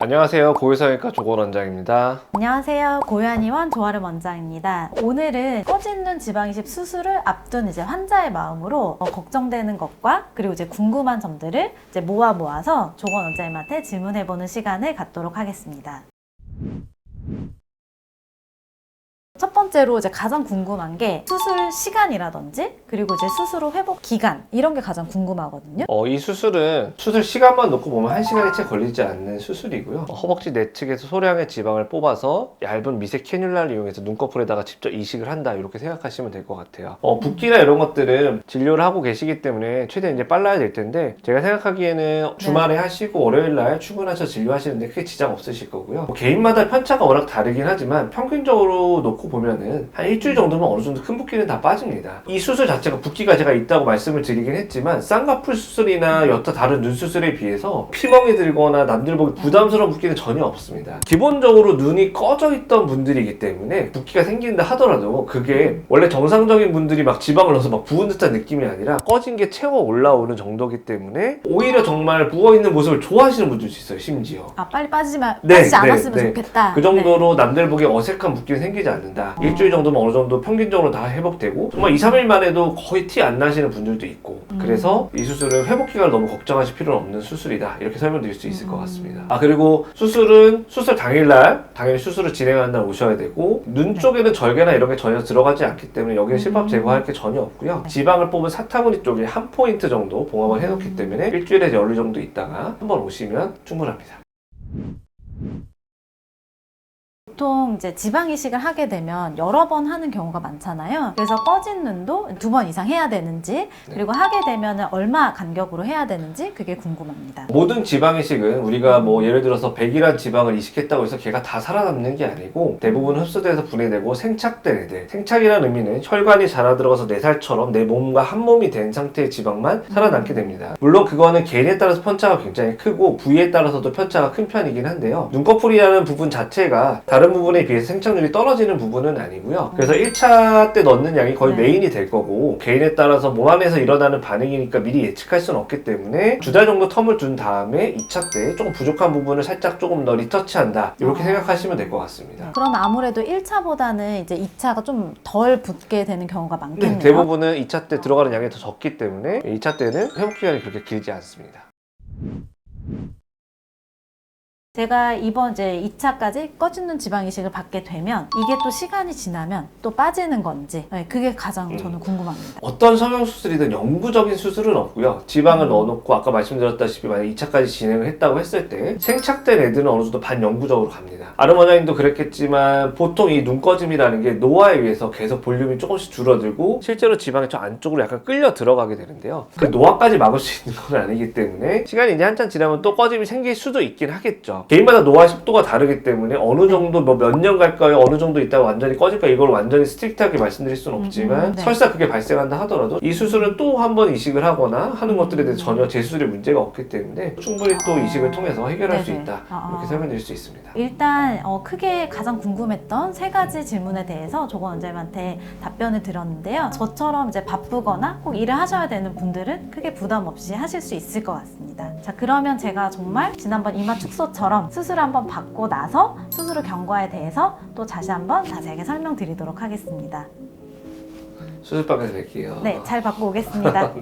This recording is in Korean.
안녕하세요. 고유성형외과 조건 원장입니다. 안녕하세요. 고유한의원 조아름 원장입니다. 오늘은 꺼지는 지방이식 수술을 앞둔 환자의 마음으로 걱정되는 것과 그리고 궁금한 점들을 모아서 조건 원장님한테 질문해보는 시간을 갖도록 하겠습니다. 첫 번째로 가장 궁금한 게 수술 시간이라든지 그리고 수술 후 회복 기간 이런 게 가장 궁금하거든요. 이 수술은 수술 시간만 놓고 보면 1시간이 채 걸리지 않는 수술이고요. 허벅지 내측에서 소량의 지방을 뽑아서 얇은 미세 캐뉼라를 이용해서 눈꺼풀에다가 직접 이식을 한다 이렇게 생각하시면 될 것 같아요. 붓기나 이런 것들은 진료를 하고 계시기 때문에 최대한 빨라야 될 텐데 제가 생각하기에는 주말에 하시고 월요일날 출근하셔서 진료하시는데 크게 지장 없으실 거고요. 개인마다 편차가 워낙 다르긴 하지만 평균적으로 놓고 보면은 한 일주일 정도면 어느 정도 큰 붓기는 다 빠집니다. 이 수술 자체가 붓기가 제가 있다고 말씀을 드리긴 했지만 쌍꺼풀 수술이나 여타 다른 눈 수술에 비해서 피멍이 들거나 남들 보기 부담스러운 붓기는 전혀 없습니다. 기본적으로 눈이 꺼져 있던 분들이기 때문에 붓기가 생긴다 하더라도 그게 원래 정상적인 분들이 막 지방을 넣어서 막 부은 듯한 느낌이 아니라 꺼진 게 채워 올라오는 정도이기 때문에 오히려 정말 부어있는 모습을 좋아하시는 분들도 있어요. 심지어 빨리 빠지지 않았으면 좋겠다. 그 정도로 남들 보기에 어색한 붓기는 생기지 않는다. 일주일 정도면 어느 정도 평균적으로 다 회복되고 정말 2, 3일만 해도 거의 티 안 나시는 분들도 있고 그래서 이 수술은 회복 기간을 너무 걱정하실 필요는 없는 수술이다 이렇게 설명드릴 수 있을 것 같습니다. 그리고 수술은 수술 당일날 당연히 수술을 진행하는 날 오셔야 되고 눈 쪽에는 절개나 이런 게 전혀 들어가지 않기 때문에 여기에 실밥 제거할 게 전혀 없고요. 지방을 뽑은 사타구니 쪽에 한 포인트 정도 봉합을 해놓기 때문에 일주일에 열흘 정도 있다가 한번 오시면 충분합니다. 보통 지방 이식을 하게 되면 여러 번 하는 경우가 많잖아요. 그래서 꺼진 눈도 2번 이상 해야 되는지 그리고 하게 되면 얼마 간격으로 해야 되는지 그게 궁금합니다. 모든 지방 이식은 우리가 예를 들어서 100이란 지방을 이식했다고 해서 걔가 다 살아남는 게 아니고 대부분 흡수돼서 분해되고 생착된 애들, 생착이라는 의미는 혈관이 자라 들어가서 내 살처럼 내 몸과 한 몸이 된 상태의 지방만 살아남게 됩니다. 물론 그거는 개인에 따라서 편차가 굉장히 크고 부위에 따라서도 편차가 큰 편이긴 한데요. 눈꺼풀이라는 부분 자체가 다른 부분에 비해서 생착률이 떨어지는 부분은 아니고요. 그래서 1차 때 넣는 양이 거의 메인이 될 거고 개인에 따라서 몸 안에서 일어나는 반응이니까 미리 예측할 수는 없기 때문에 2달 정도 텀을 둔 다음에 2차 때 조금 부족한 부분을 살짝 조금 더 리터치한다 이렇게 생각하시면 될 것 같습니다. 그럼 아무래도 1차보다는 2차가 좀 덜 붓게 되는 경우가 많겠네요. 네, 대부분은 2차 때 들어가는 양이 더 적기 때문에 2차 때는 회복 기간이 그렇게 길지 않습니다. 제가 이번 2차까지 꺼진 눈 지방 이식을 받게 되면 이게 또 시간이 지나면 또 빠지는 건지 그게 가장 저는 궁금합니다. 어떤 성형수술이든 영구적인 수술은 없고요. 지방을 넣어놓고 아까 말씀드렸다시피 만약 2차까지 진행을 했다고 했을 때 생착된 애들은 어느 정도 반영구적으로 갑니다. 아름 원장님도 그랬겠지만 보통 이 눈꺼짐이라는 게 노화에 의해서 계속 볼륨이 조금씩 줄어들고 실제로 지방이 저 안쪽으로 약간 끌려 들어가게 되는데요. 그 노화까지 막을 수 있는 건 아니기 때문에 시간이 이제 한참 지나면 또 꺼짐이 생길 수도 있긴 하겠죠. 개인마다 노화 속도가 다르기 때문에 어느 정도 몇 년 갈까요? 어느 정도 있다가 완전히 꺼질까요? 이걸 완전히 스트릭트하게 말씀드릴 수는 없지만 설사 그게 발생한다 하더라도 이 수술은 또 한 번 이식을 하거나 하는 것들에 대해서 전혀 재수술에 문제가 없기 때문에 충분히 또 이식을 통해서 해결할 수 있다 이렇게 설명드릴 수 있습니다. 일단 크게 가장 궁금했던 3가지 질문에 대해서 조건 원장님한테 답변을 드렸는데요. 저처럼 바쁘거나 꼭 일을 하셔야 되는 분들은 크게 부담 없이 하실 수 있을 것 같습니다. 자, 그러면 제가 정말 지난번 이마 축소처럼 수술을 한번 받고 나서 수술 후 경과에 대해서 또 다시 한번 자세하게 설명드리도록 하겠습니다. 수술방에서 뵐게요. 네, 잘 받고 오겠습니다.